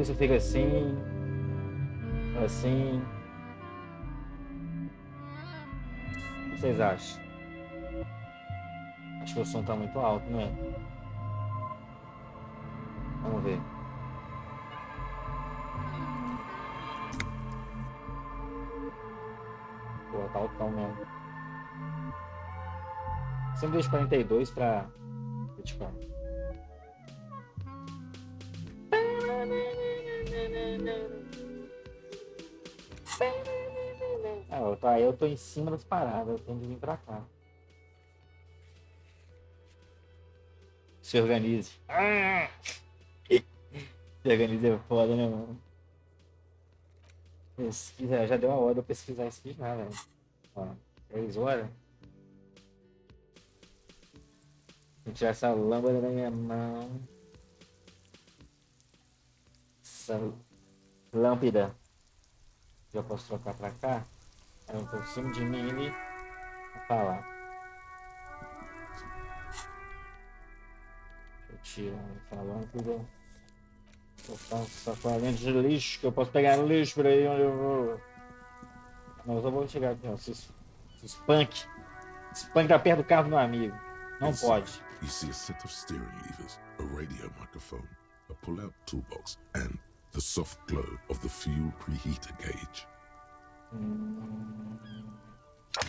sei se fica assim. Assim. O que vocês acham? Acho que o som tá muito alto, né? Vamos ver. Pô, tá altão mesmo. Sempre deixo 42 pra... Tipo... Eu tô em cima das paradas, eu tenho que vir pra cá. Se organize. Se organize é foda, né, mano? Pesquisa, já deu a hora de eu pesquisar isso aqui já, velho. Ó, 3 horas. Vou tirar essa lâmpada da minha mão. Essa lâmpada. Já posso trocar pra cá? Eu tô em cima de mim ali. Vou falar. Deixa eu tirar essa lâmpada. Vou botar essa sacolinha de lixo, que eu posso pegar lixo por aí onde eu vou. Não, eu só vou chegar aqui, ó. Esses punk. Esse punk tá perto do carro do meu amigo. Não pode. You see a set of steering levers, a radio microphone, a pull-out toolbox, and the soft glow of the fuel preheater gauge.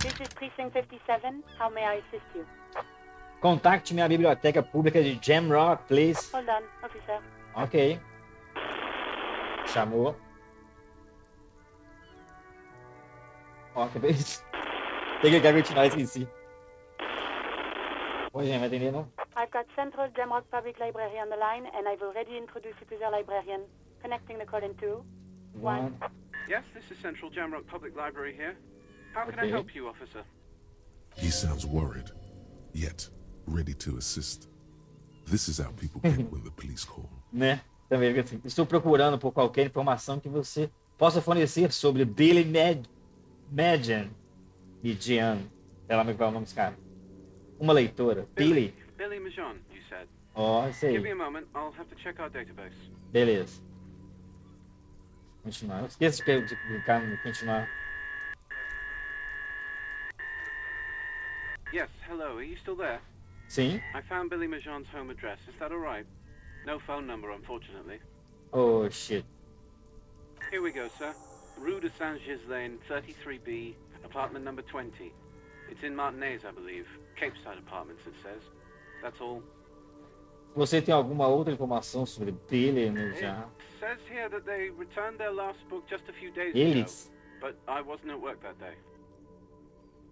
This is Precinct 57. How may I assist you? Contacte minha biblioteca pública de Jamrock, please. Hold on, officer. Ok. Chamou. Ó, que vez. Tem que continuar, esqueci. Oi, gente, vai atender, não? I've got Central Jamrock Public Library on the line, and I've already introduced you to their librarian. Connecting the call in 2, 1. Yes, this is Central Jamrock Public Library here. How can I Okay. help you, officer? He sounds worried, yet ready to assist. This is how people get when the police call. Né? Também fica assim. Estou procurando por qualquer informação que você possa fornecer sobre Billy Median. Sei lá como é que vai o nome desse cara. Uma leitora. Billy. Billy Majon, you said. Ó, isso Give me aí. a moment, I'll have to check our database. Beleza. Continuar. Não esqueça de clicar no continuar. Yes, hello, are you still there? Sim. I found Billy Majon's home address, is that alright? No phone number, unfortunately. Oh, shit. Here we go, sir. Rue de Saint-Ghislain, 33B, apartment number 20. It's in Martinez, I believe. Capeside Apartments, it says. That's all. Você tem alguma outra informação sobre Billy Median? It says here that they returned their last book just a few days Eles? ago. But I wasn't at work that day.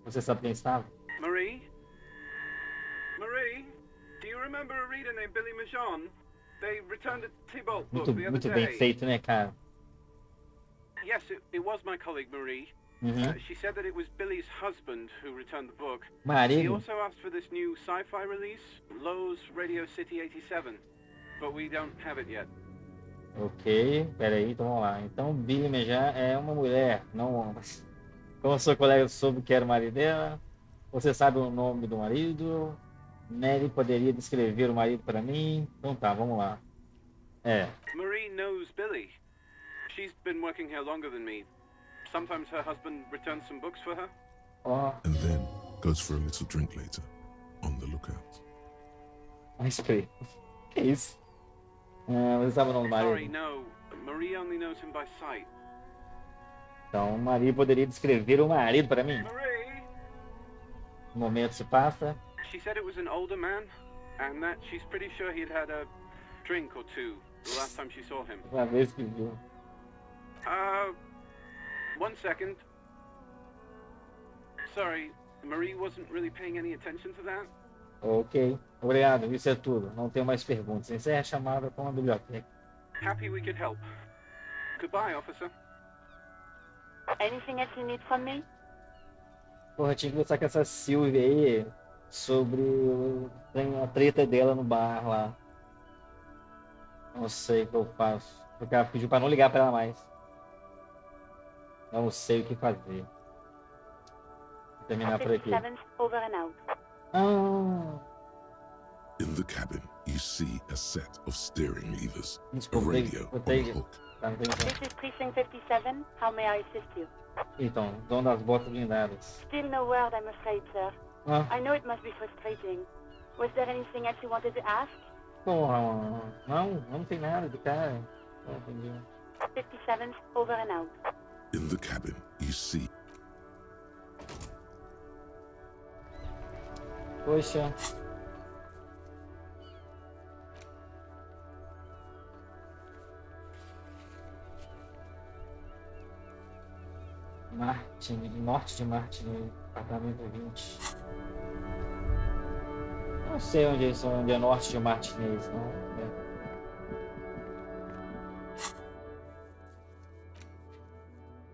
Você sabe quem estava? Marie? Marie? Do you remember a reader named Billy Majon? They returned a Tybalt book Muito, the other muito day. bem feito, né, cara? Yes, it was my colleague Marie. Uhum. She said that it was Billy's husband who returned the book. He Marido? also asked for this new sci-fi release, Lowe's Radio City 87. But we don't have it yet. Ok, peraí, então vamos lá. Então, Billy Median é uma mulher, não um homem. Como sua colega soube que era o marido dela, você sabe o nome do marido? Nelly poderia descrever o marido para mim? Então tá, vamos lá. É. Marie knows Billy. She's been working here longer than me. Sometimes her husband returns some books for her. Ó, And then goes for a little drink later, on the lookout. ice cream. Que isso? Ah, você sabe o nome do Sorry, marido? no. Marie only knows him by sight. Então, Maria poderia descrever o marido para mim? Marie? O momento se passa. She said it was an older man, and that she's pretty sure he'd had a drink or two the last time she saw him. Uma vez que viu. 1 second. Sorry, Marie wasn't really paying any attention to that. Ok, obrigado, isso é tudo. Não tenho mais perguntas. Encerre a chamada com a biblioteca. Happy we could help. Goodbye, officer. Anything else you need from me? Porra, tinha que conversar com essa Silvia aí sobre a treta dela no bar lá. Não sei o que eu faço. Porque ela pediu pra não ligar pra ela mais. Não sei o que fazer. Vou terminar por aqui. 57, over and out. Ah, In the cabin, you see a set of steering levers, a Desculpa, radio on a botei. hook. Tá, não tem som. This is Precinct 57. How may I assist you? Então, dono das botas blindadas. Still no word, I'm afraid, sir. Ah, I know it must be frustrating. Was there anything else you wanted to ask? porra, mano. Não tem nada de cara. Não entendi. 57th, over and out. In the cabin, you see Poxa. Martin, norte de Martin, apartamento 20. Não sei onde é norte de Martinez, não.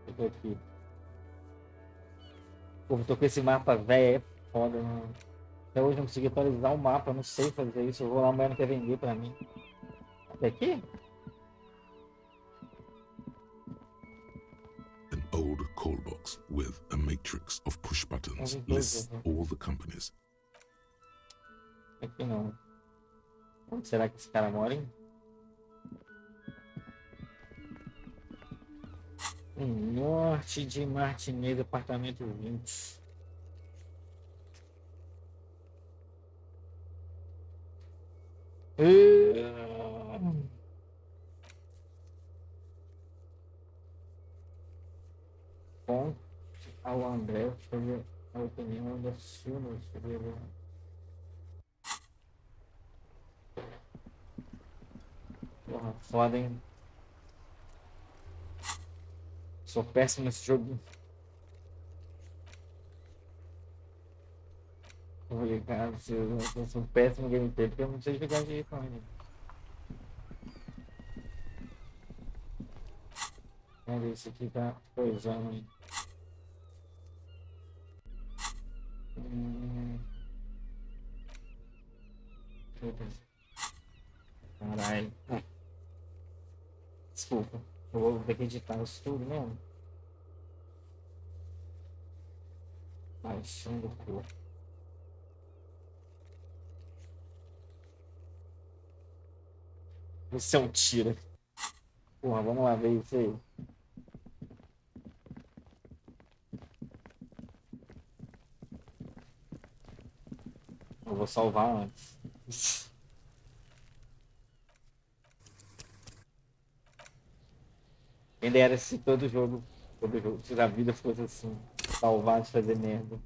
Eu tô aqui. Pô, tô com esse mapa velho, é foda, mano. Até hoje não consegui atualizar o mapa, não sei fazer isso. Eu vou lá, amanhã não quer vender pra mim. Até aqui? an old call box with a matrix of push buttons lists all the companies. Aqui não. Onde será que esse cara mora, hein? Norte de Martinez, apartamento 20. Ponte ao André sobre a opinião da Silva sobre ele. Porra, foda, hein? Sou péssimo nesse jogo. Obrigado, eu sou péssimo gameplay porque eu não sei jogar de Headfone. Olha, esse aqui tá coisando, hein? Caralho. Desculpa, eu vou ter que editar isso tudo mesmo. Baixando o corpo. Você é um tira. Porra, vamos lá ver isso aí. Eu vou salvar antes. Quem dera se todo jogo, se a vida fosse assim, salvar de fazer merda.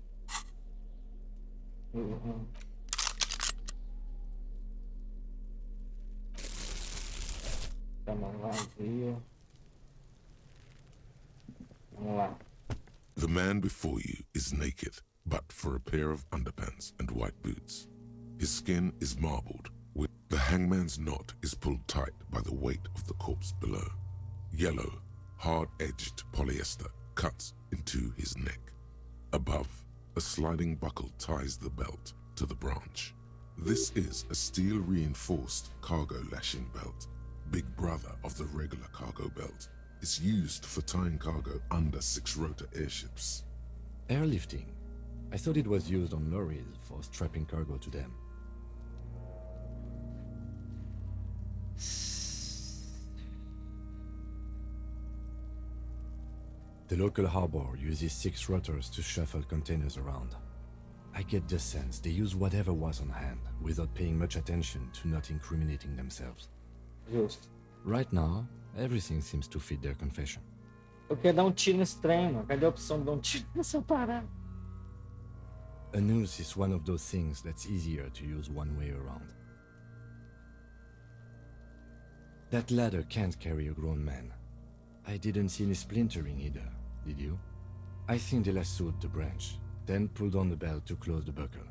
Tá mão vazia. Vamos lá. The man before you is naked, but for a pair of underpants and white boots. His skin is marbled, with the hangman's knot is pulled tight by the weight of the corpse below. Yellow, hard-edged polyester cuts into his neck. Above, a sliding buckle ties the belt to the branch. This is a steel-reinforced cargo lashing belt. Big brother of the regular cargo belt. It's used for tying cargo under 6-rotor airships. Airlifting. I thought it was used on lorries for strapping cargo to them. The local harbor uses 6 rotors to shuffle containers around. I get the sense they use whatever was on hand, without paying much attention to not incriminating themselves. Justo. Right now, everything seems to fit their confession. Eu quero dar um tiro nesse trem, mano. Cadê a opção de dar um tiro nessa parada? A noose is one of those things that's easier to use one way around. That ladder can't carry a grown man. I didn't see any splintering either, did you? I think they lassoed the branch, then pulled on the belt to close the buckle.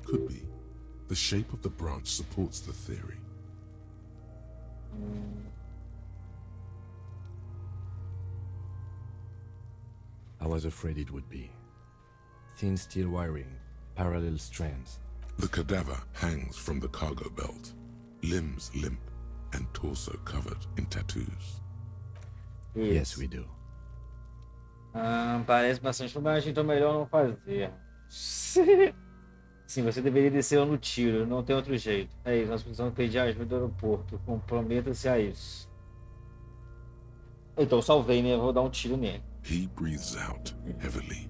Could be. The shape of the branch supports the theory. I was afraid it would be. Thin steel wiring, parallel strands. The cadaver hangs from the cargo belt, limbs limp and torso covered in tattoos. Yes, we do. Parece bastante bobagem, então melhor não fazer. Sim, você deveria descer no tiro, não tem outro jeito. É isso, nós precisamos pedir ajuda no aeroporto. Comprometa-se a isso. Então, salvei, né? Vou dar um tiro nele. He breathes out heavily.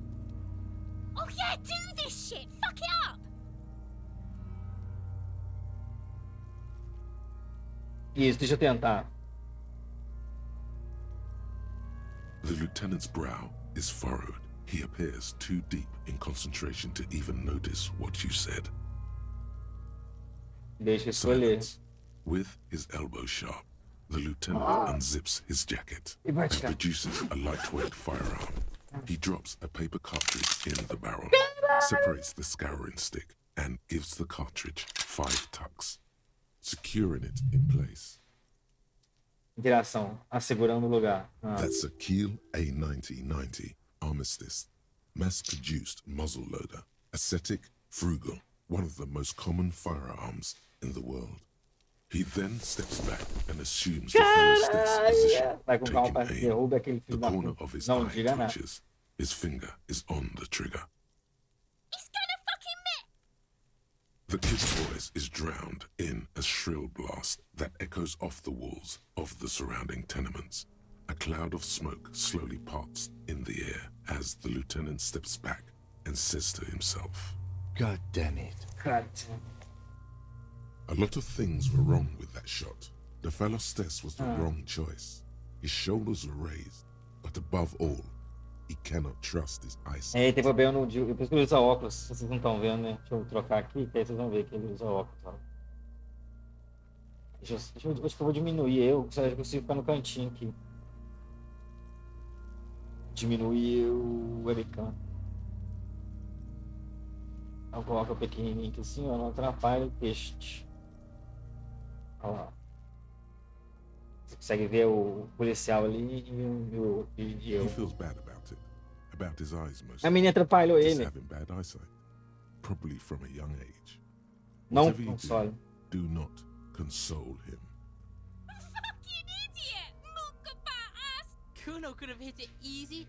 Oh yeah, do this shit! Fuck it up! Isso, deixa eu tentar. The lieutenant's brow is furrowed. He appears too deep in concentration to even notice what you said. Deixa eu escolher. Silence. With his elbow sharp, the lieutenant unzips his jacket E vai and tirar. produces a lightweight firearm. He drops a paper cartridge in the barrel, separates the scouring stick, and gives the cartridge 5 tucks, securing it in place. Interação, assegurando o lugar. That's a Kiel A9090 Armistice, mass-produced muzzleloader, ascetic, frugal, one of the most common firearms in the world. He then steps back and assumes the fellow's position, Vai com calma, taking parceiro. aim. Derruba aquele The filho da corner puta. of his Não eye diga nada. twitches. His finger is on the trigger. It's gonna fucking miss! The kid's voice is drowned in a shrill blast that echoes off the walls of the surrounding tenements. A cloud of smoke slowly parts in the air as the lieutenant steps back and says to himself, God damn it. "A lot of things were wrong with that shot. The fellow's test was the wrong choice. His shoulders were raised, but above all, he cannot trust his eyesight." É, tem problema no dia. Por isso que ele usa óculos. Vocês não estão vendo, né? Deixa eu trocar aqui, que aí vocês vão ver que ele usa óculos. Ó. Acho que eu vou diminuir. Eu consigo ficar no cantinho aqui. Diminuir o webcam. Então coloca o pequenininho aqui assim, ó, não atrapalha o texto. Olha lá. Você consegue ver o policial ali e eu. He feels bad about his eyes mostly. A menina atrapalhou Just ele. having bad eyesight, probably from a young age. Não Whatever you console. do not console him. Fucking idiot! Mukabat ass! Kuno could have hit it easy,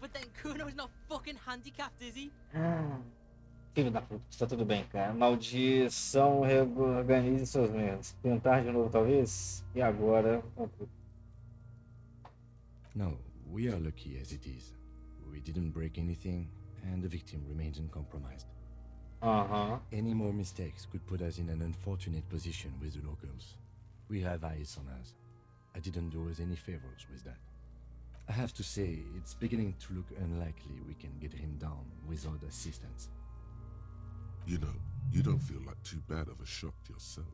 but then Kuno's not fucking handicapped, is he? Filho da puta, está tudo bem, cara. Maldição, reorganize seus meios. Tentar de novo, talvez? E agora? No, we are lucky as it is. We didn't break anything, and the victim remains uncompromised. Aham. Any more mistakes could put us in an unfortunate position with the locals. We have eyes on us. I didn't do us any favors with that. I have to say, it's beginning to look unlikely we can get him down without assistance. You know, you don't feel like too bad of a shot yourself.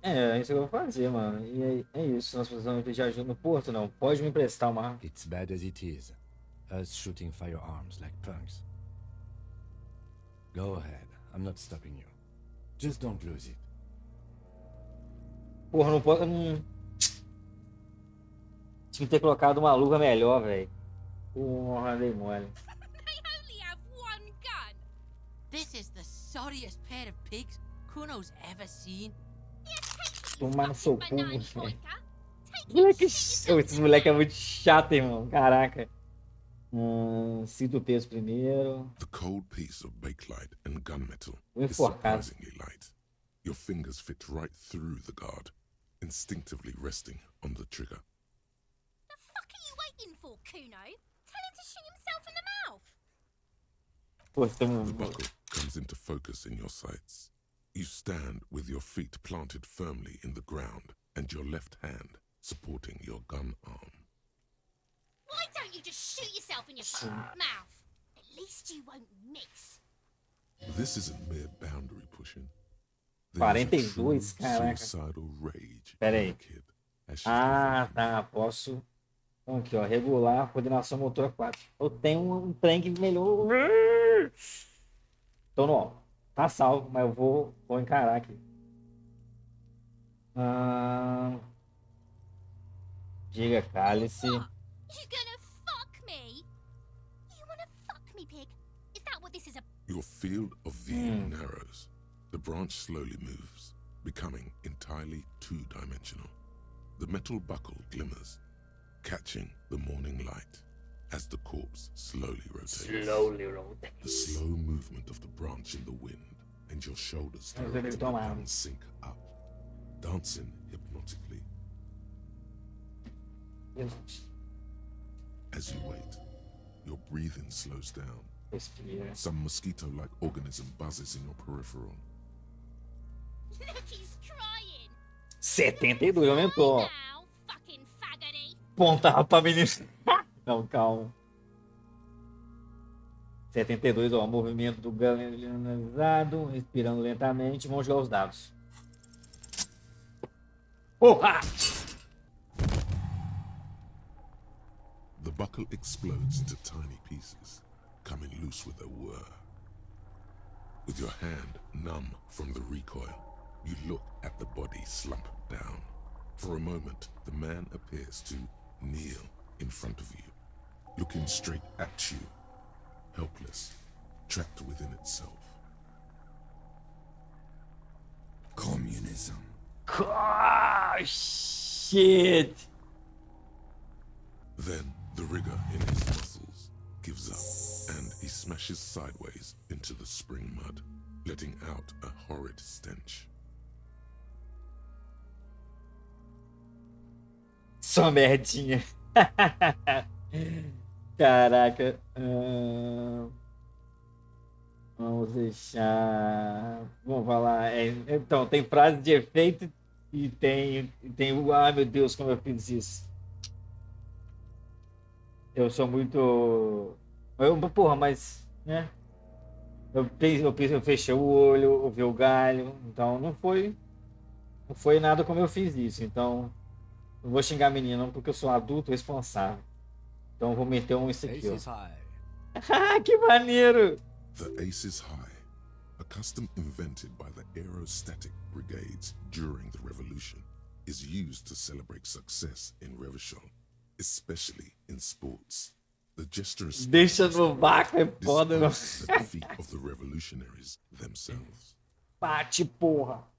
É isso que eu vou fazer, mano. E aí, é isso. Nós precisamos pedir ajuda no porto, não. Pode me emprestar uma arma. It's bad as it is. Us shooting firearms like punks. Go ahead. I'm not stopping you. Just don't lose it. Porra, não pode. Tinha que ter colocado uma luva melhor, velho. Porra, dei mole. They only have one gun! This is the sorriest pair of pigs Kuno's ever seen. Tomar no seu cu, Banana velho. pointer. Take Moleque, it, shit yourself esse in the moleque é mouth. muito chato, irmão. Caraca. Sinto o peso primeiro. The cold piece of bakelite and gunmetal Muy is forjado. surprisingly light. Your fingers fit right through the guard, instinctively resting on the trigger. The fuck are you waiting for, Kuno? Tell him to shoot himself in the mouth. Pô, tamo... The buckle comes into focus in your sights. You stand with your feet planted firmly in the ground and your left hand supporting your gun arm. Why don't you just shoot yourself in your fucking mouth? At least you won't miss. This isn't mere boundary pushing. There is a 42, true caraca. suicidal rage Pera in aí. the kid as she's Ah, defending tá. Posso. Então aqui, ó. Regular, coordenação motora 4. Eu tenho um trem que melhor. Tô no. Tá salvo, mas eu vou encarar aqui. Diga, cálice. You gonna fuck me? You wanna fuck me, pig? Is that what this is about? Your field of view narrows. The branch slowly moves, becoming entirely two-dimensional. The metal buckle glimmers, catching the morning light, as the corpse slowly rotates. Slowly rotate. The slow movement of the branch in the wind and your shoulders Mas ele directing the toma gun sync up, dancing hypnotically. Jesus. As you wait, your breathing slows down. Respira. Some mosquito-like organism buzzes in your peripheral. Look, he's crying. 72, aumentou. Now, fucking faggoty. Pontava pra menino. Não, calma. 72, ó. Movimento do galvanizado. Respirando lentamente. Vamos jogar os dados. Porra! The buckle explodes into tiny pieces, coming loose with a whir. With your hand numb from the recoil, you look at the body slump down. For a moment, the man appears to kneel in front of you, looking straight at you, helpless, trapped within itself. Communism. Ah, shit! Then the rigor in his muscles gives up, and he smashes sideways into the spring mud, letting out a horrid stench. Só merdinha. Caraca. Vamos deixar. Vamos falar. Então, tem frase de efeito e tem o. Ai, meu Deus, como eu fiz isso. Eu sou muito. Porra, mas. Né? Eu fechei o olho, eu vi o galho. Então, não foi nada como eu fiz isso. Então. Não vou xingar a menina, não, porque eu sou adulto responsável. Então eu vou meter isso aqui, ó. Ah, que maneiro! The Ace is High, a custom invented by the aerostatic brigades during the revolution, is used to celebrate success in Revachol, especially in sports. The gesture is Deixa no vácuo, é foda, não. the defeat of the revolutionaries themselves. Bate, porra!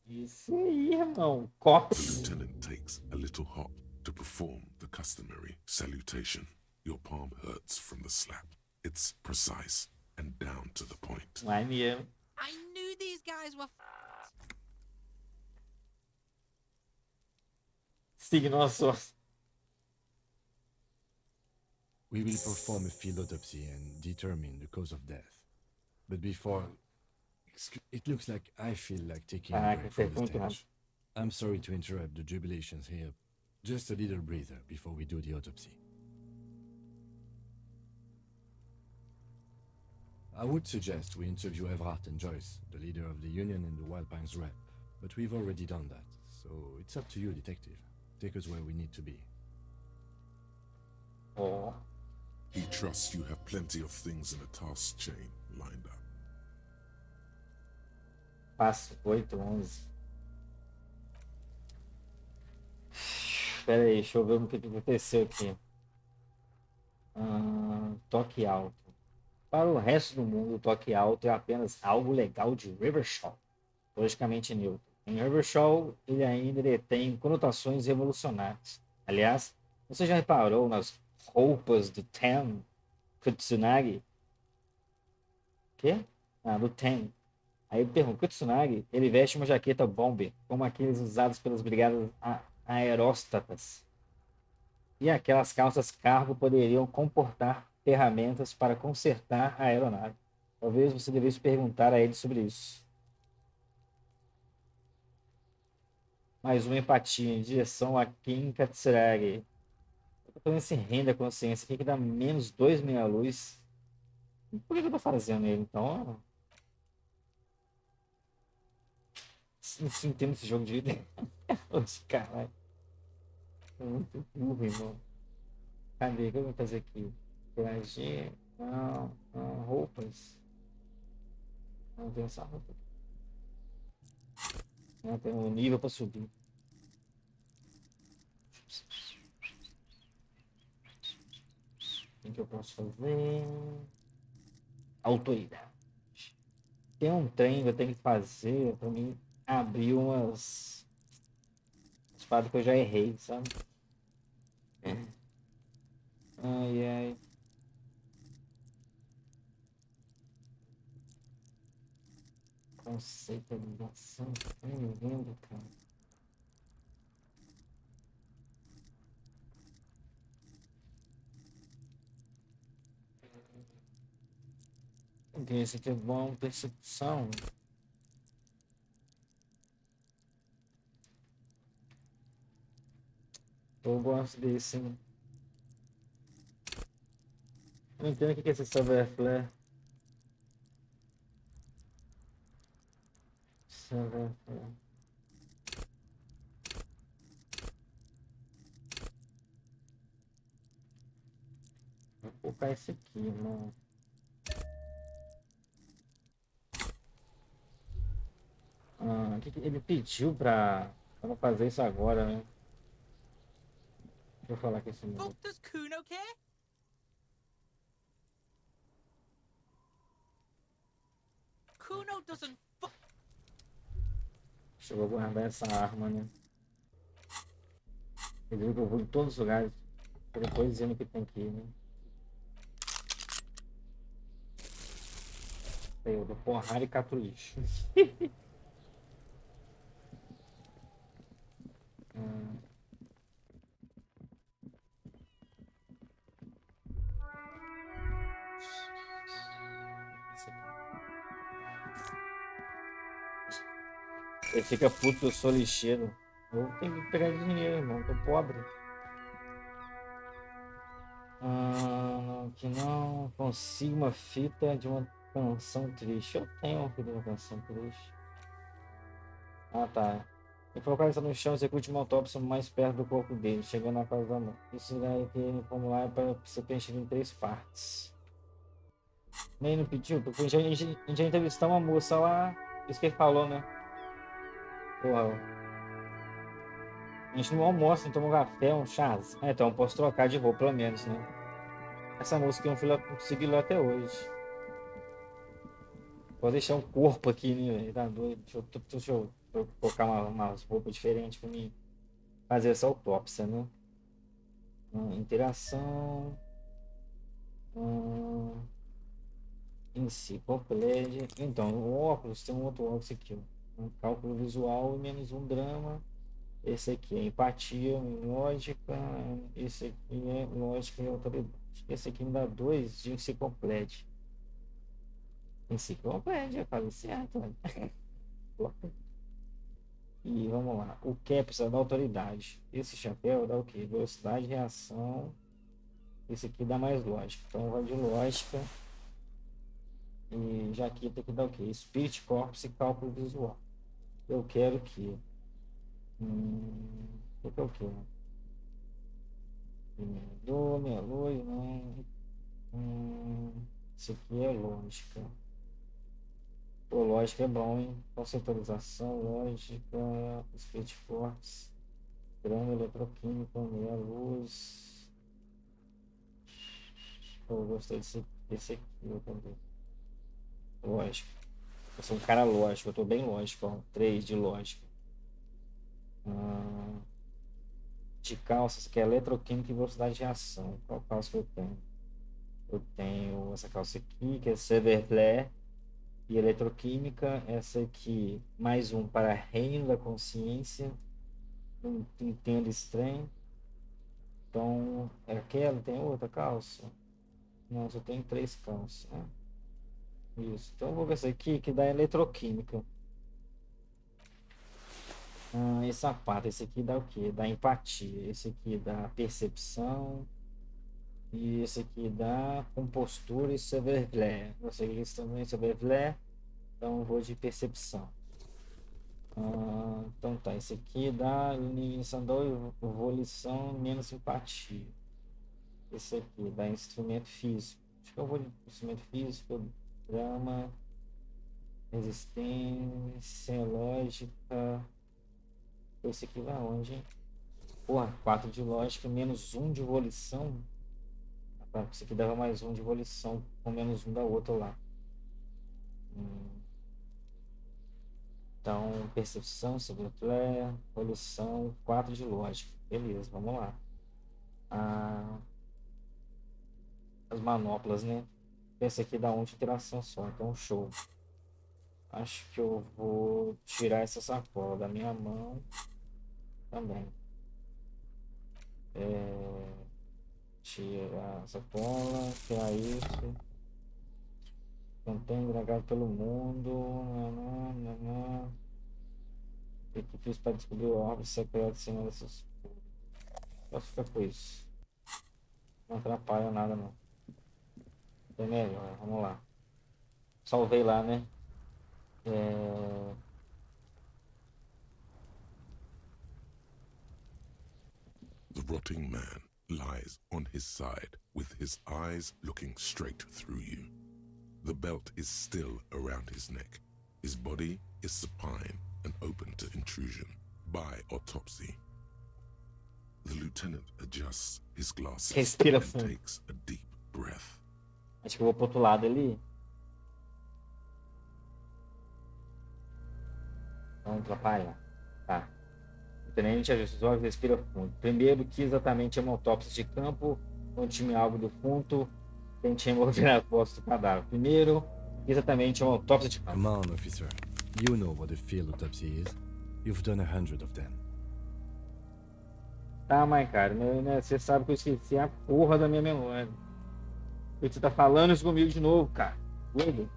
Isso aí, irmão. The Cops. lieutenant takes a little hop to perform the customary salutation. Your palm hurts from the slap. It's precise and down to the point. Maneiro. I knew these guys were. Signou a sorte. We will perform a field autopsy and determine the cause of death. But before, it looks like I feel like taking a break from the stage. I'm sorry to interrupt the jubilations here. Just a little breather before we do the autopsy. I would suggest we interview Everhart and Joyce, the leader of the Union and the Wild Pines Rep. But we've already done that, so it's up to you, detective. Take us where we need to be. Oh. He trusts you have plenty of things in a task chain lined up. Passo 8-11. Espera aí, deixa eu ver o que aconteceu aqui. Toque alto. Para o resto do mundo, o toque alto é apenas algo legal de Rivershaw, logicamente neutro. Em Rivershaw, ele ainda detém conotações revolucionárias. Aliás, você já reparou nas roupas do Ten Kutsunagi? Quê? Do Ten. Aí eu pergunto, Kutsunagi, ele veste uma jaqueta bomber, como aqueles usados pelas brigadas aeróstatas. E aquelas calças cargo poderiam comportar ferramentas para consertar a aeronave. Talvez você devesse perguntar a ele sobre isso. Mais uma empatia em direção a Kim Katsuragi. Eu tô fazendo esse renda a consciência aqui que dá menos 2 meia-luz. Por que eu tô fazendo ele, então? Não entendo esse jogo de vida. Caralho. É muito burro, irmão. Cadê? O que eu vou fazer aqui? Interagir. Não, roupas. Não tem essa roupa. Não tem um nível para subir. O que eu posso fazer? Autoridade. Tem um trem que eu tenho que fazer para mim abrir umas paradas que eu já errei, sabe? Ai, ai. Conceito de ligação. Não lembro, cara. Ok, esse aqui é bom. Percepção. Eu gosto desse. Hein? Não entendo o que é esse saber flare. Saber flare. Vou colocar esse aqui, mano. Ah, que ele pediu pra não fazer isso agora, né? Deixa eu falar com esse menino. Fuck does Kuno care? Kuno doesn't fuck. Deixa eu guardar essa arma, né? Ele viu que eu vou em todos os lugares. Depois dizendo que tem que ir, né? Eu dou porrada e cato lixo. Ele fica puto, eu sou lixeiro. Eu tenho que pegar dinheiro, irmão. Tô pobre. Que não consigo uma fita de uma canção triste. Eu tenho uma fita de uma canção triste. Ah, tá. E colocar isso no chão, execute uma autópsia mais perto do corpo dele, chegando na casa da mãe. Isso daí que no formulário para ser preenchido em 3 partes. Nem não pediu, porque a gente já entrevistou uma moça lá. Isso que ele falou, né? Porra. A gente não almoça, não toma um café, um chá. Então eu posso trocar de roupa, pelo menos, né? Essa música eu não consegui ler até hoje. Vou deixar um corpo aqui, né, velho? Tá doido. Deixa eu colocar umas roupas diferentes pra mim fazer essa autópsia, né? Interação. Enciclopédia. Então, o óculos, tem um outro óculos aqui, ó. Um cálculo visual e menos um drama. Esse aqui é empatia, lógica. Esse aqui é lógica e autoridade. Esse aqui me dá 2 de enciclopédia. Enciclopédia, quase certo. Né? E vamos lá. O que precisa da autoridade? Esse chapéu dá o que? Velocidade, reação. Esse aqui dá mais lógica. Então vai de lógica. E já aqui tem que dar o que? Spirit Corpus e cálculo visual. Eu quero que. O que eu quero? Dor, minha luz, não. Isso aqui é lógica. Pô, lógica é bom, hein? Conceitualização, lógica, Spirit Corpus, grama eletroquímica, meia luz. Pô, eu gostei desse aqui também. Lógica. Eu sou um cara lógico, eu tô bem lógico, ó. 3 de lógica. De calças, que é eletroquímica e velocidade de reação. Qual calça que eu tenho? Eu tenho essa calça aqui, que é Severflare e eletroquímica. Essa aqui, mais um para reino da consciência. Não entendo estranho. Então, é aquela, tem outra calça? Não, só tem 3 calças. Né? Isso. Então, eu vou ver essa aqui, que dá eletroquímica. Esse sapato, esse aqui dá o que? Dá empatia. Esse aqui dá percepção. E esse aqui dá compostura e Severflare. Você que isso também Severflare. Então eu vou de percepção. Então tá, esse aqui dá eliminação da volição menos empatia. Esse aqui dá instrumento físico. Acho que eu vou de instrumento físico, drama, resistência, lógica. Esse aqui vai onde, hein? Porra, 4 de lógica, menos 1 de volição. Esse aqui dava mais 1 de volição, com menos 1 da outra lá. Então, percepção, Severflare, volição, 4 de lógica. Beleza, vamos lá. as manoplas, né? Esse aqui dá um de interação só, então show. Acho que eu vou tirar essa sacola da minha mão também. Tirar a sacola, tirar isso. Contém dragado pelo mundo. O que fiz para descobrir o órgão secreto sem essas. Posso ficar com isso. Não atrapalha nada não. É melhor, vamos lá. Salvei lá, né? The rotting man lies on his side with his eyes looking straight through you. The belt is still around his neck. His body is supine and open to intrusion by autopsy. The lieutenant adjusts his glasses Respira and fundo. takes a deep breath. Acho que eu vou pro outro lado ali. Não atrapalha. Tá. O tenente ajusta os olhos e respira fundo. Primeiro, que exatamente é uma autópsia de campo, conte-me algo do defunto, tente remover as postas do cadáver. Primeiro, que exatamente é uma autópsia de campo. Come on, officer. You know what a field autopsy is. You've done 100 of them. Tá, mas cara, né, você sabe que eu esqueci a porra da minha memória. Por que você tá falando isso comigo de novo, cara? Doido?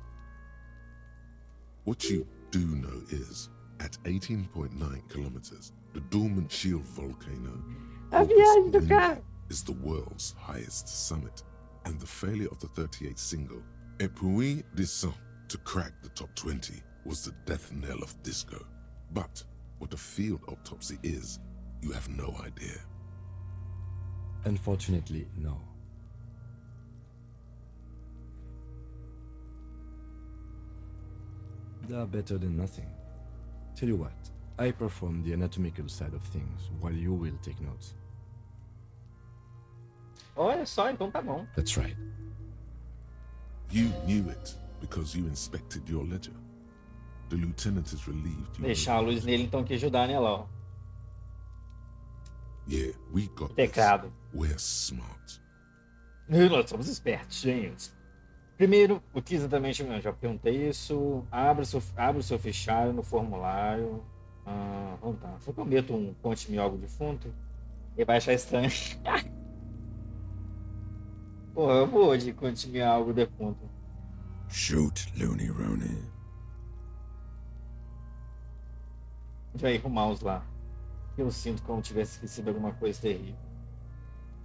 What you do know is, at 18.9 kilometers, the dormant shield volcano A viagem do Orbis cara. is the world's highest summit, and the failure of the 38 single, Et puis Descent, to crack the top 20 was the death knell of disco. But what a field autopsy is, you have no idea. Unfortunately, no. They are better than nothing. Tell you what, I perform the anatomical side of things while you will take notes. Olha só, então tá bom. That's right. You knew it because you inspected your ledger. The lieutenant is relieved you Deixar a luz nele então que ajudar, né, lá, ó. Yeah, we got Pecado. this. We're smart. Nós somos espertos, gente. Primeiro, o que exatamente eu já perguntei isso. Abre o seu fichário no formulário. Vamos lá. Se eu cometo um conte-me algo defunto, ele vai achar estranho. Porra, eu vou de conte-me algo defunto. Shoot, Looney Rooney. Já ir com o mouse lá. Eu sinto como se tivesse esquecido alguma coisa terrível.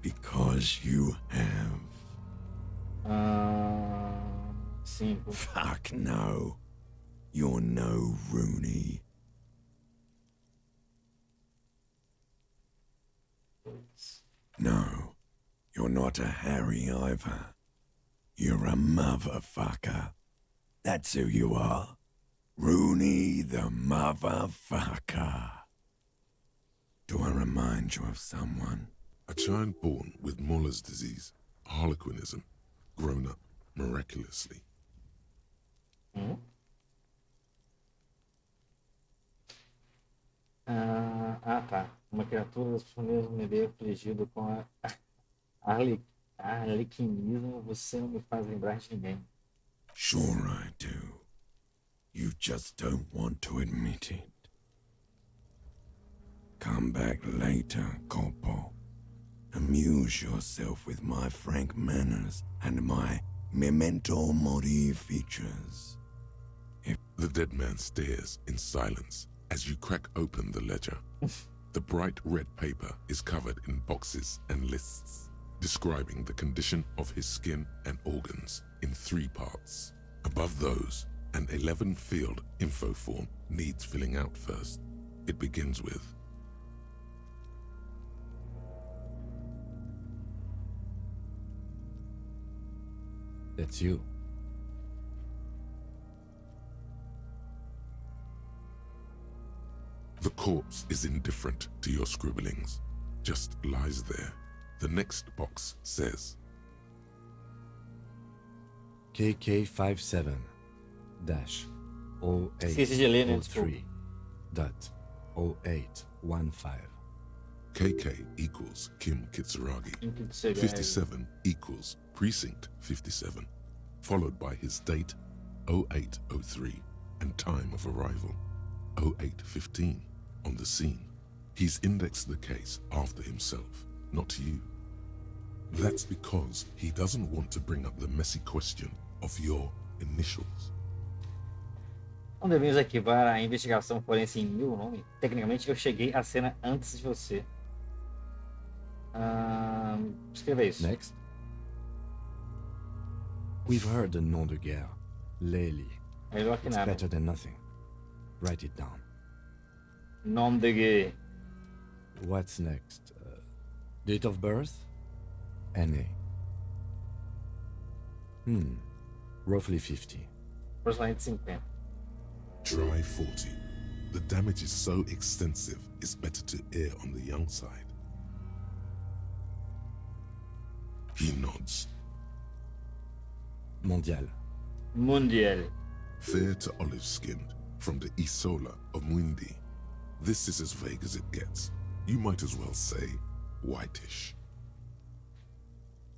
Because you have. 5. Fuck no. You're no Rooney. No, you're not a Harry either. You're a motherfucker. That's who you are. Rooney the motherfucker. Do I remind you of someone? A child born with Muller's disease, harlequinism, grown up miraculously. Tá. Uma criatura das profundezas me veio afligido com a arlequinismo. Você não me faz lembrar de ninguém. Sure I do. You just don't want to admit it. Come back later, Corporal. Amuse yourself with my frank manners and my memento mori features. The dead man stares in silence as you crack open the ledger. The bright red paper is covered in boxes and lists, describing the condition of his skin and organs in 3 parts. Above those, an 11-field info form needs filling out first. It begins with, That's you. the corpse is indifferent to your scribblings, just lies there. The next box says, KK57 Esqueci de ler, né? Desculpa. 0803.0815. KK equals Kim Kitsuragi. 57 equals Precinct 57, followed by his date 0803 and time of arrival 0815 on the scene. He's indexed the case after himself, not you. That's because he doesn't want to bring up the messy question of your initials. Não devemos arquivar a investigação forense em meu nome? Tecnicamente, eu cheguei à cena antes de você. Escreva isso. Next. We've heard the nom de guerre. Lely. Melhor que It's nada. better than nothing. Write it down. Nome de guerre. What's next? Date of birth? NA. Roughly 50. Aproximadamente 50. Try 40. The damage is so extensive, it's better to err on the young side. He nods. Mondial. Mundial. Fair to olive-skinned, from the Isola of Mwindi. This is as vague as it gets. You might as well say whitish.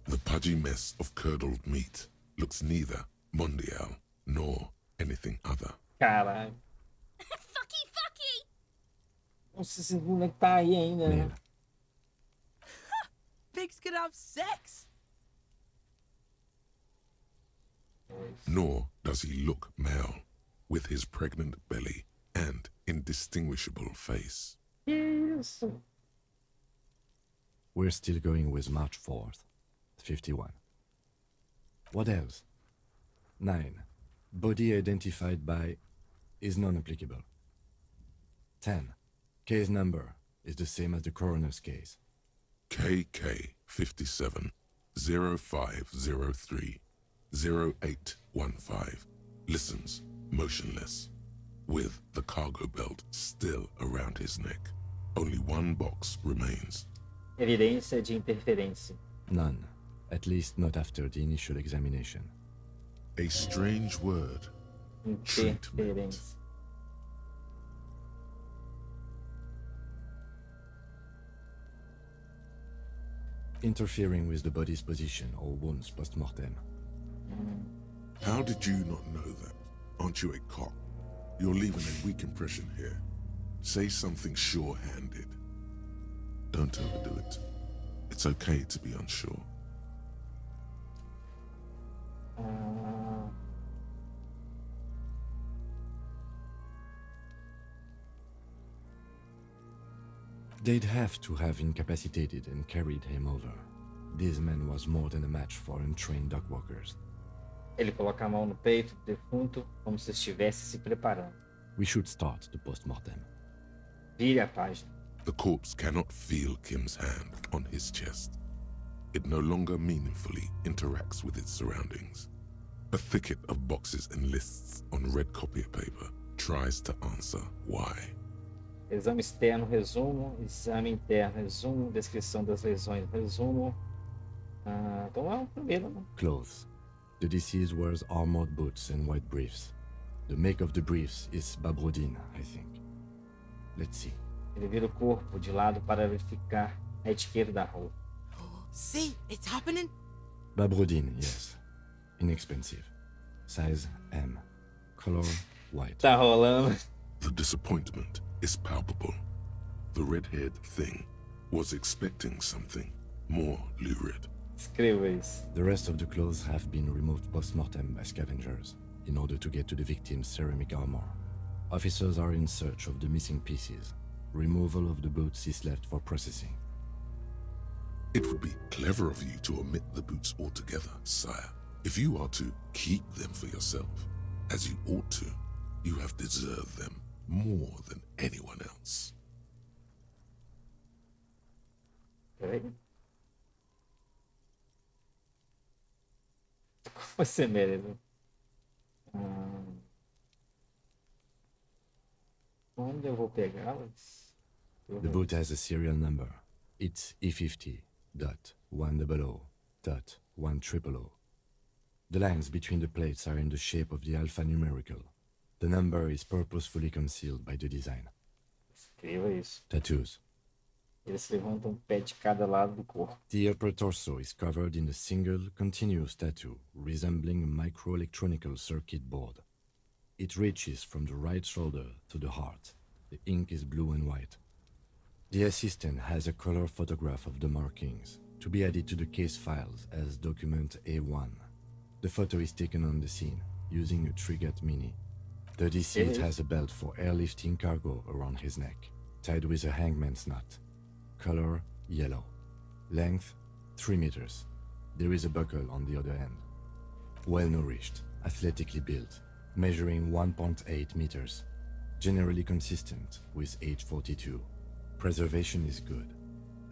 The pudgy mess of curdled meat looks neither mondial nor anything other. Caralho. Fucky! Nossa, esse moleque tá aí ainda, né? Male. Pigs can have sex. Nor does he look male, with his pregnant belly and indistinguishable face. Isso. We're still going with March 4th. 51. What else? 9. Body identified by is non-applicable. 10. Case number is the same as the coroner's case. KK 57 0503 0815 listens motionless, with the cargo belt still around his neck. Only one box remains. Evidência de interferência. None. At least not after the initial examination. A strange word. Treatment. Interferência. Interfering with the body's position or wounds post-mortem. How did you not know that? Aren't you a cop? You're leaving a weak impression here. Say something sure-handed. Don't overdo it. It's okay to be unsure. They'd have to have incapacitated and carried him over. This man was more than a match for untrained dogwalkers. Ele coloca a mão no peito do defunto como se estivesse se preparando. We should start the post-mortem. Vire a página. The corpse cannot feel Kim's hand on his chest. It no longer meaningfully interacts with its surroundings. A thicket of boxes and lists on red copier paper tries to answer why. Exame externo, resumo. Exame interno, resumo. Descrição das lesões, resumo. Então é o primeiro, né? Clothes. The deceased wears armored boots and white briefs. The make of the briefs is Babrodin, I think. Let's see. Ele vira o corpo de lado para verificar a etiqueta da roupa. See, it's happening. Babrodin, yes. Inexpensive. Size M. Color white. Tá rolando. The disappointment is palpable. The red-haired thing was expecting something more lurid. Escreva isso. The rest of the clothes have been removed post-mortem by scavengers in order to get to the victim's ceramic armor. Officers are in search of the missing pieces. Removal of the boots is left for processing. It would be clever of you to omit the boots altogether, sire. If you are to keep them for yourself, as you ought to, you have deserved them more than anyone else. Peraí. Você merece. Onde eu vou pegá-las? The boot has a serial number. It's E50.100.100. The lines between the plates are in the shape of the alphanumerical. The number is purposefully concealed by the design. Escreva isso. Tattoos. Eles levantam um pé de cada lado do corpo. The upper torso is covered in a single, continuous tattoo resembling a microelectronical circuit board. It reaches from the right shoulder to the heart. The ink is blue and white. The assistant has a color photograph of the markings to be added to the case files as document A1. The photo is taken on the scene using a Trigat Mini. The deceased has a belt for airlifting cargo around his neck, tied with a hangman's knot. Color yellow. Length 3 meters. There is a buckle on the other end. Well nourished, athletically built, measuring 1.8 meters. Generally consistent with age 42. Preservation is good.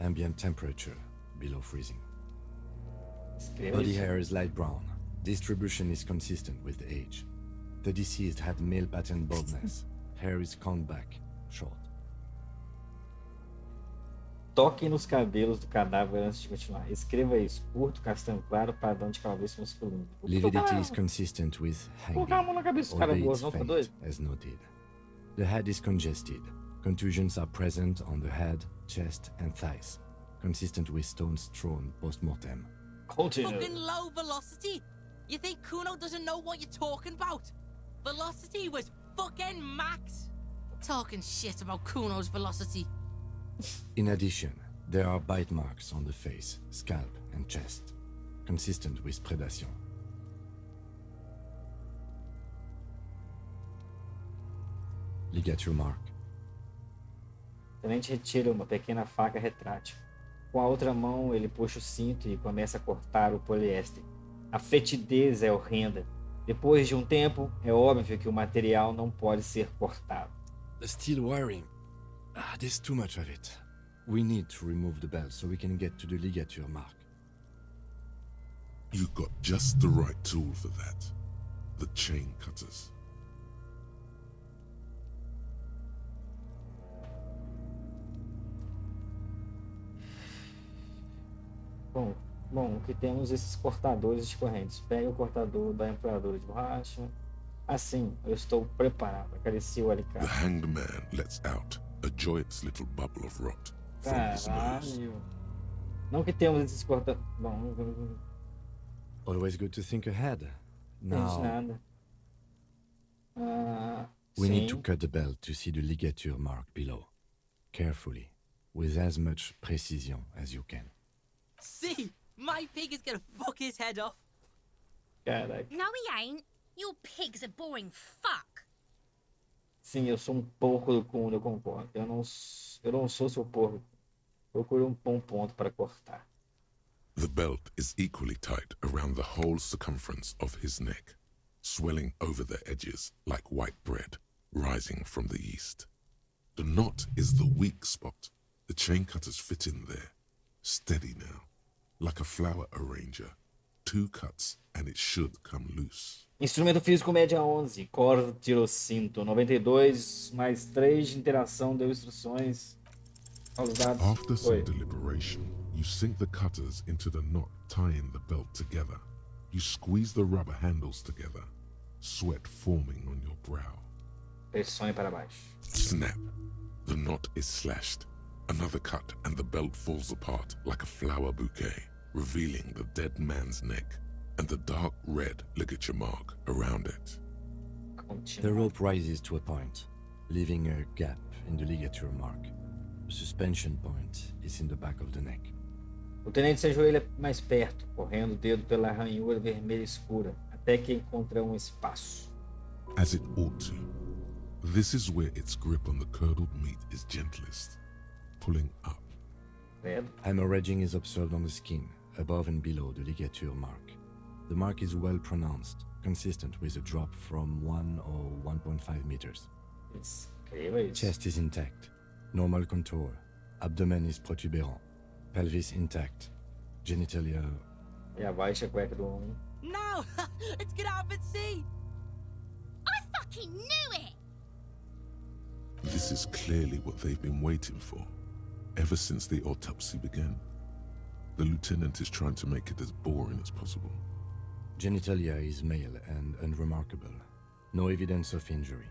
Ambient temperature below freezing. Body hair is light brown. Distribution is consistent with age. The deceased had male pattern baldness. Hair is combed back, short. Toque nos cabelos do cadáver antes de continuar. Escreva isso. Curto, castanho claro, padrão de cabeça masculino. Lividity is consistent with Colocar a hanging, mão na cabeça do cara albeit boas, não, tá doido? faint, as noted. The head is congested. Contusions are present on the head, chest, and thighs, consistent with stones thrown post-mortem. Continue. Fucking low velocity? You think Kuno doesn't know what you're talking about? Velocity was fucking max. Talking shit about Kuno's velocity. In addition, there are bite marks on the face, scalp, and chest, consistent with predation. Ligature mark. O tenente retira uma pequena faca retrátil. Com a outra mão, ele puxa o cinto e começa a cortar o poliéster. A fetidez é horrenda. Depois de um tempo, é óbvio que o material não pode ser cortado. The steel wiring. There's too much of it. We need to remove the belt so we can get to the ligature mark. You got just the right tool for that. The chain cutters. Bom, o que temos esses cortadores de correntes. Pega o cortador da empurradora de borracha. Assim, eu estou preparado. Acaricia o alicate. The hanged man lets out a joyous little bubble of rot from his nose. Caralho. Não que temos esses cortadores. Bom, Always good to think ahead. não entendi Now, nada. we Sim. need to cut the belt to see the ligature mark below. Carefully, with as much precision as you can. See? My pig is gonna fuck his head off. Caraca. No, he ain't. Your pig's a boring fuck. Sim, eu sou um porco do Kuno, eu concordo. Eu não sou seu porco. Procure um bom ponto para cortar. The belt is equally tight around the whole circumference of his neck, swelling over the edges like white bread rising from the east. The knot is the weak spot. The chain cutters fit in there. Steady now, like a flower arranger. 2 cuts and it should come loose. Instrumento físico média 11. Corte o cinto. 92 mais 3 de interação. Deu instruções aos dados. After Foi. some deliberation, you sink the cutters into the knot tying the belt together. You squeeze the rubber handles together, sweat forming on your brow. Pressione para baixo. Snap. The knot is slashed. Another cut and the belt falls apart like a flower bouquet, revealing the dead man's neck and the dark red ligature mark around it. The Continua. rope rises to a point, leaving a gap in the ligature mark. The suspension point is in the back of the neck. O tenente se ajoelha mais perto, correndo o dedo pela ranhura vermelha escura, até que encontra um espaço. As it ought to. This is where its grip on the curdled meat is gentlest, pulling up. Credo. Hemorrhaging is observed on the skin, above and below the ligature mark. The mark is well pronounced, consistent with a drop from 1 or 1.5 meters. Escreva isso. Chest is intact, normal contour. Abdomen is protuberant, pelvis intact, genitalia. E abaixa a cueca do homem. No! It's gonna happen, see? I fucking knew it! This is clearly what they've been waiting for, ever since the autopsy began. The lieutenant is trying to make it as boring as possible. Genitalia is male and unremarkable. No evidence of injury.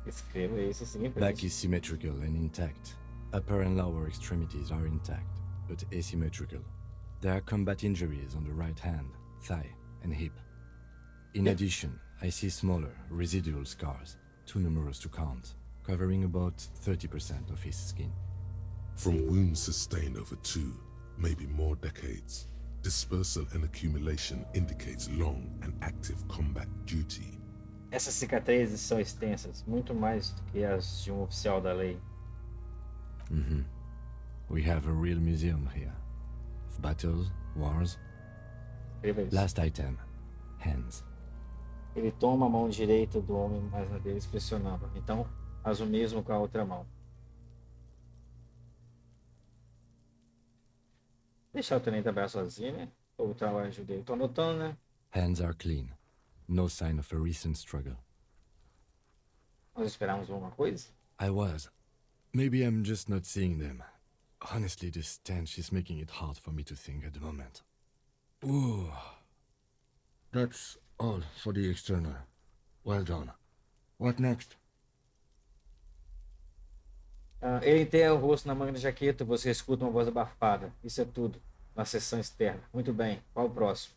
Escreva isso simples. Back is symmetrical and intact. Upper and lower extremities are intact, but asymmetrical. There are combat injuries on the right hand, thigh, and hip. In addition, I see smaller, residual scars, too numerous to count, covering about 30% of his skin. From wounds sustained over 2, maybe more decades, dispersal and accumulation indicates long and active combat duty. Essas cicatrizes são extensas, muito mais do que as de um oficial da lei. We have a real museum here. Of battles, wars. Escreva isso. Last item, hands. Ele toma a mão direita do homem mais na dele, pressionando. Então, faz o mesmo com a outra mão. Deixar o tenente trabalhar sozinho, né? Ou o trabalho dele. Tô anotando, né? Hands are clean. No sign of a recent struggle. Nós esperamos alguma coisa? I was. Maybe I'm just not seeing them. Honestly, this stench is making it hard for me to think at the moment. Ooh. That's all for the external. Well done. What next? Ele enterra o rosto na manga da jaqueta e você escuta uma voz abafada. Isso é tudo. Na seção externa. Muito bem. Qual o próximo?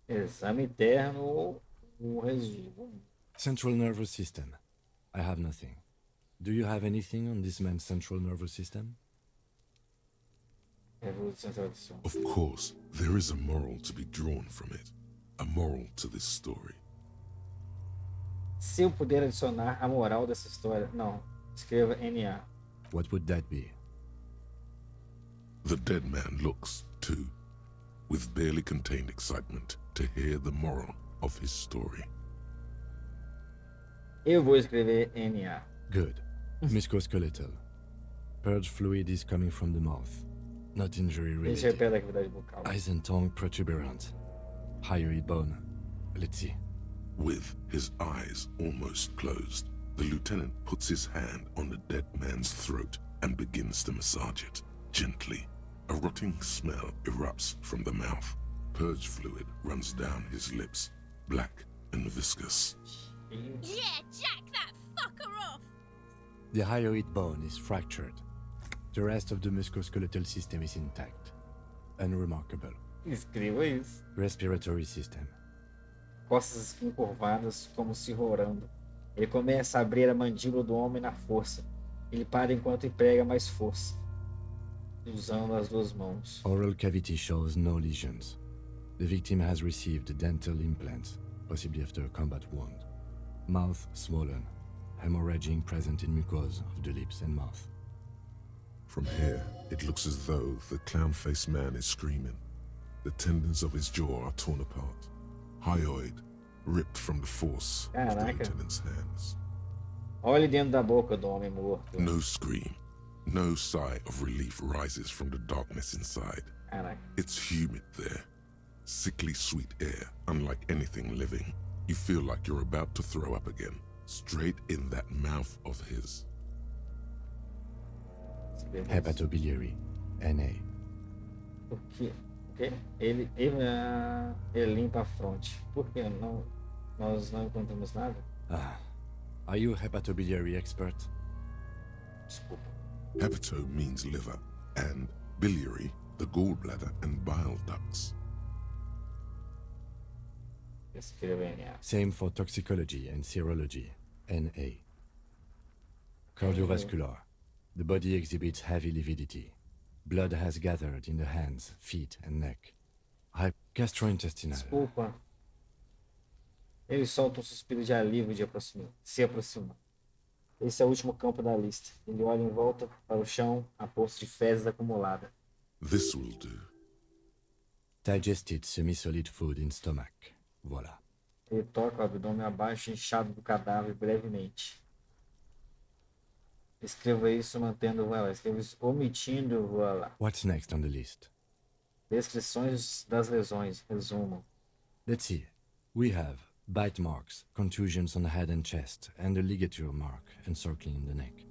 Exame interno ou um resumo? Central nervous system. I have nothing. Do you have anything on this man's central nervous system? Of course, there is a moral to be drawn from it. A moral to this story. Se eu puder adicionar a moral dessa história, não. Escreva NA. What would that be? The dead man looks, too, with barely contained excitement to hear the moral of his story. Eu vou escrever NA. Good. Musculoskeletal. Purge fluid is coming from the mouth. Not injury Ele related. repete a atividade bucal. Eyes and tongue protuberant. Hyoid bone. Let's see. With his eyes almost closed, the lieutenant puts his hand on the dead man's throat and begins to massage it, gently. A rotting smell erupts from the mouth. Purge fluid runs down his lips, black and viscous. Yeah, jack that fucker off! The hyoid bone is fractured. The rest of the musculoskeletal system is intact. Unremarkable. Escreva isso. Respiratory system. Costas encurvadas como se rorando. Ele começa a abrir a mandíbula do homem na força. Ele para enquanto emprega mais força, usando as duas mãos. Oral cavity shows no lesions. The victim has received dental implants, possibly after a combat wound. Mouth swollen. Hemorrhaging present in mucosa of the lips and mouth. From here, it looks as though the clown-faced man is screaming. The tendons of his jaw are torn apart. Hyoid ripped from the force of the Caraca. lieutenant's hands. Olhe dentro da boca do homem morto. No scream, no sigh of relief rises from the darkness inside. Caraca. It's humid there. Sickly sweet air, unlike anything living. You feel like you're about to throw up again, straight in that mouth of his. Hepatobiliary. NA. Por quê? O quê? Ele limpa a fronte. Por que não? Nós não encontramos nada? Ah. Are you a hepatobiliary expert? Desculpa. Hepato means liver, and biliary, the gallbladder and bile ducts. Escreva NA. Same for toxicology and serology. NA. Cardiovascular. The body exhibits heavy lividity. Blood has gathered in the hands, feet, and neck. Gastrointestinal. Desculpa. Ele solta um suspiro de alívio de se aproximar. Esse é o último campo da lista. Ele olha em volta para o chão, a poça de fezes acumulada. This will do. Digested semi-solid food in stomach. Voilà. Ele toca o abdômen abaixo, inchado do cadáver brevemente. Escreva isso mantendo o voilà. Escreva isso omitindo o voilà. What's next on the list? Descrições das lesões. Resumo. Let's see. We have bite marks, contusions on the head and chest, and a ligature mark encircling the neck.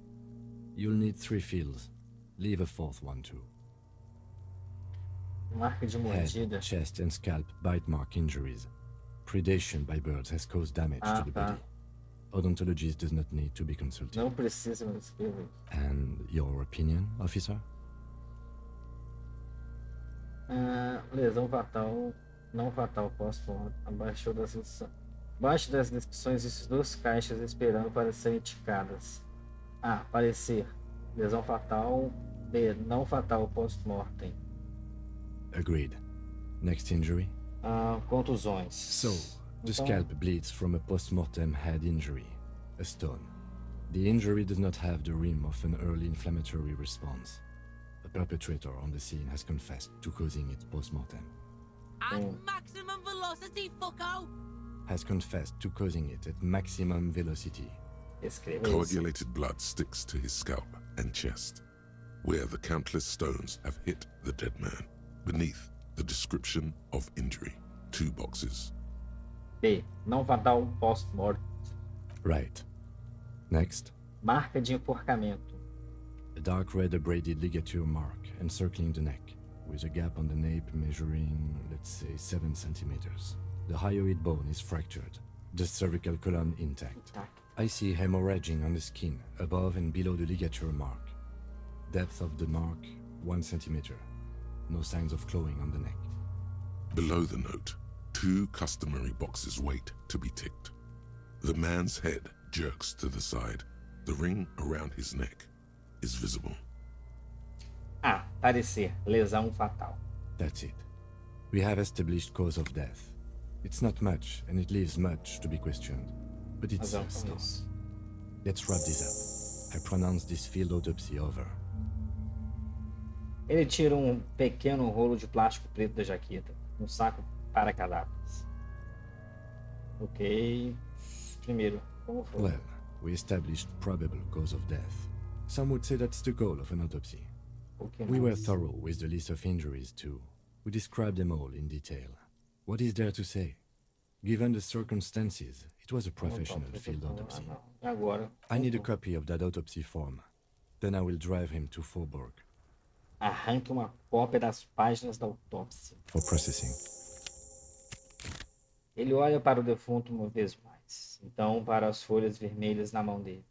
You'll need 3 fields. Leave a 4th one too. Marca de mordida. Head, chest, and scalp bite mark injuries. Predation by birds has caused damage to the body. odontologist does not need to be consulted. Não precisa me escrever. And your opinion, officer? Lesão fatal, não fatal, pós-morte. Abaixo das descrições existem 2 caixas esperando para serem ticadas. A. Parecer. Lesão fatal. B. Não fatal, pós-mortem. Agreed. Next injury? Contusões. So, the scalp bleeds from a post-mortem head injury, a stone. The injury does not have the rim of an early inflammatory response. The perpetrator on the scene has confessed to causing it post-mortem. At maximum velocity, fucko! Has confessed to causing it at maximum velocity. Escreva isso. Coagulated blood sticks to his scalp and chest, where the countless stones have hit the dead man. Beneath the description of injury, 2 boxes. B. Não fatal, pós-morte. Right. Next. Marca de enforcamento. A dark red abraded ligature mark encircling the neck, with a gap on the nape measuring, let's say, 7 centimeters. The hyoid bone is fractured, the cervical column intact. I see hemorrhaging on the skin, above and below the ligature mark. Depth of the mark, 1 centimeter. No signs of clawing on the neck. Below the note, 2 customary boxes wait to be ticked. The man's head jerks to the side. The ring around his neck is visible. A. Parecer. Lesão fatal. That's it. We have established cause of death. It's not much, and it leaves much to be questioned. But it's a stone. Let's wrap this up. I pronounce this field autopsy over. Ele tira um pequeno rolo de plástico preto da jaqueta. Um saco para cadáveres. Ok. Primeiro, como foi? Well, we established probable cause of death. Some would say that's the goal of an autopsy. We were thorough with the list of injuries, too. We described them all in detail. What is there to say? Given the circumstances, it was a professional field autopsy. Agora. I need a copy of that autopsy form. Then I will drive him to Faubourg. Arranque uma cópia das páginas da autópsia. For processing. Ele olha para o defunto uma vez mais. Então para as folhas vermelhas na mão dele.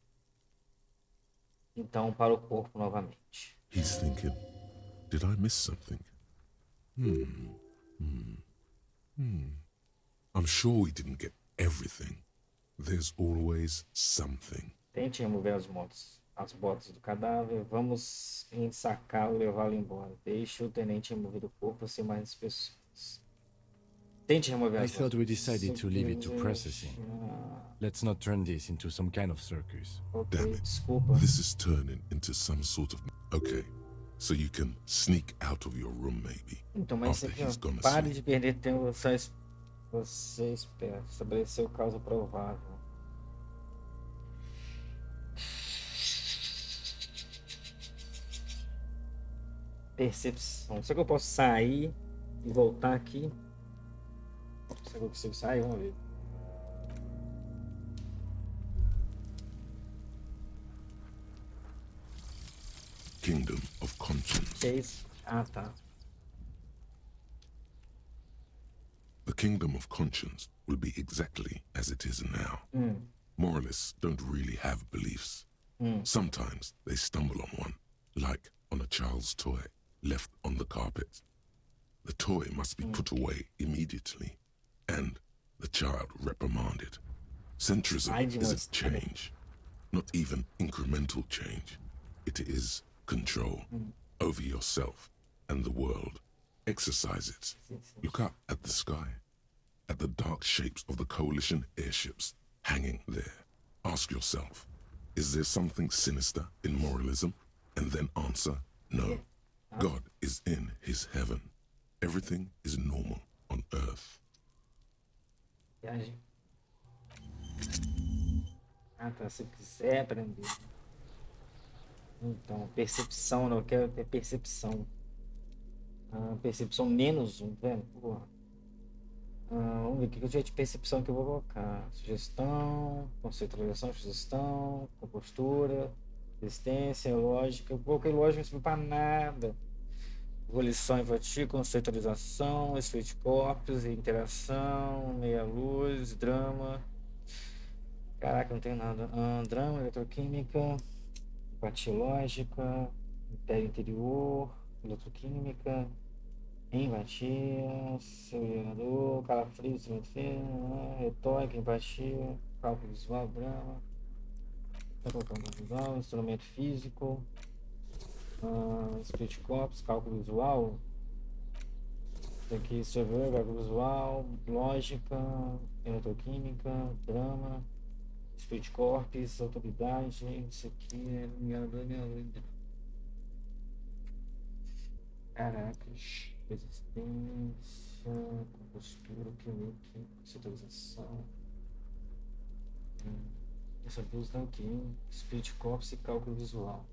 Então para o corpo novamente. He's thinking, did I miss something? I'm sure we didn't get everything. There's always something. Tente remover as botas do cadáver. Vamos ensacá-lo e levá-lo embora. Deixe o tenente remover o corpo sem mais pessoas. Tente remover I as thought botas. we decided to leave it to processing. Let's not turn this into some kind of circus. Ok, Damn it. desculpa. This is turning into some sort of... Okay, so you can sneak out of your room maybe. Então, mas after he's gone pare asleep. de perder tempo. Você espera. Estabeleceu causa provável. Percepção. Será que eu posso sair e voltar aqui? Será que eu consigo sair? Vamos ver. Kingdom of Conscience. Que é isso? Ah, tá. The Kingdom of Conscience will be exactly as it is now. Moralists don't really have beliefs. Sometimes they stumble on one, like on a child's toy left on the carpet. The toy must be put away immediately, and the child reprimanded. Centrism isn't change, not even incremental change. It is control over yourself and the world. Exercise it. Look up at the sky, at the dark shapes of the coalition airships hanging there. Ask yourself, is there something sinister in moralism? And then answer, no. God is in his heaven. Everything is normal on earth. Viagem. Ah, tá. Se quiser aprender. Então, percepção, não, eu quero ter percepção. Percepção -1, tá vendo? Porra. Vamos ver o que eu tiver de percepção que eu vou colocar. Sugestão, conceitualização, sugestão, compostura, resistência, lógica. Eu coloquei lógica, não serviu pra nada. Volição infantil, conceitualização, street corpus, interação, meia luz, drama. Caraca, não tem nada. Drama, eletroquímica, empatia lógica, império interior, eletroquímica, empatia, acelerador, calafrio, retórica, empatia, cálculo visual, drama, visual, instrumento físico, split corps, cálculo visual. Aqui, server, cálculo visual, lógica, eletroquímica, drama, split corps, autoridade, isso aqui é minha. Caracas, resistência, compostura, química, citalização. Essa duas tá aqui, split corps e cálculo visual.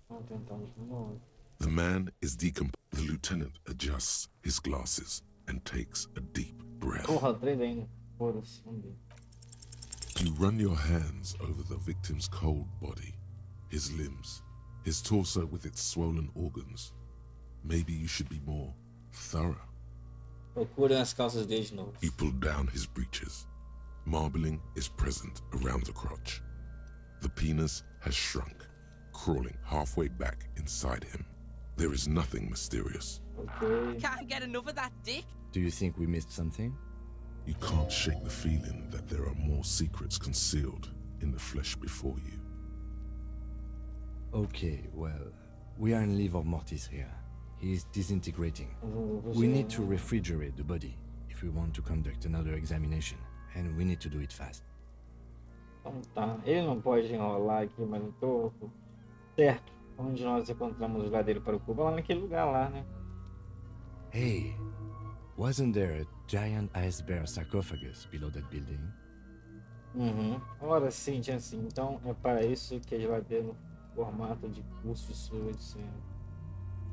Vamos tentar de novo. The man is decomposed. The lieutenant adjusts his glasses and takes a deep breath. Porra, 3 ainda. Foda-se, vamos ver. You run your hands over the victim's cold body, his limbs, his torso with its swollen organs. Maybe you should be more thorough. Procura as calças dele de novo. You pull down his breeches. Marbling is present around the crotch. The penis has shrunk, crawling halfway back inside him. There is nothing mysterious. Ok. Can't get enough of that dick. Do you think we missed something? You can't shake the feeling that there are more secrets concealed in the flesh before you. Okay, well, we are in livor mortis here. He is disintegrating. We need to refrigerate the body if we want to conduct another examination, and we need to do it fast. Então tá. Ele não pode enrolar aqui mais um pouco. Certo. Onde nós encontramos o verdadeiro para o cubo? Lá naquele lugar lá, né? Hey, wasn't there a giant iceberg sarcophagus below that building? Ora sim, tinha sim. Então é para isso que a geladeira no formato de curso de sua edição.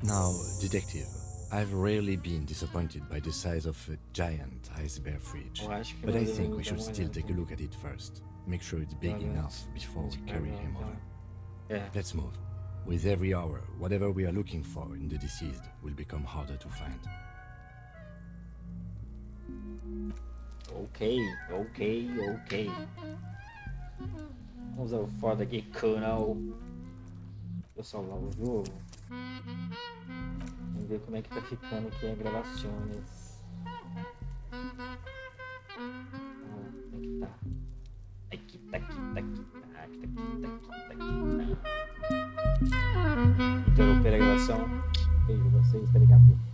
Now, detective, I've rarely been disappointed by the size of a giant iceberg fridge, Eu acho que but I nós think we devemos should dar uma still olhada. take a look at it first. Make sure it's big enough before we carry him over. É. Let's move. With every hour, whatever we are looking for in the deceased will become harder to find. Ok. Vamos ao foda aqui, canal. Eu salvar o jogo. Vamos ver como é que tá ficando aqui as gravações. Como é que tá? Aqui tá. Interromper a gravação. Beijo a vocês, até daqui a pouco.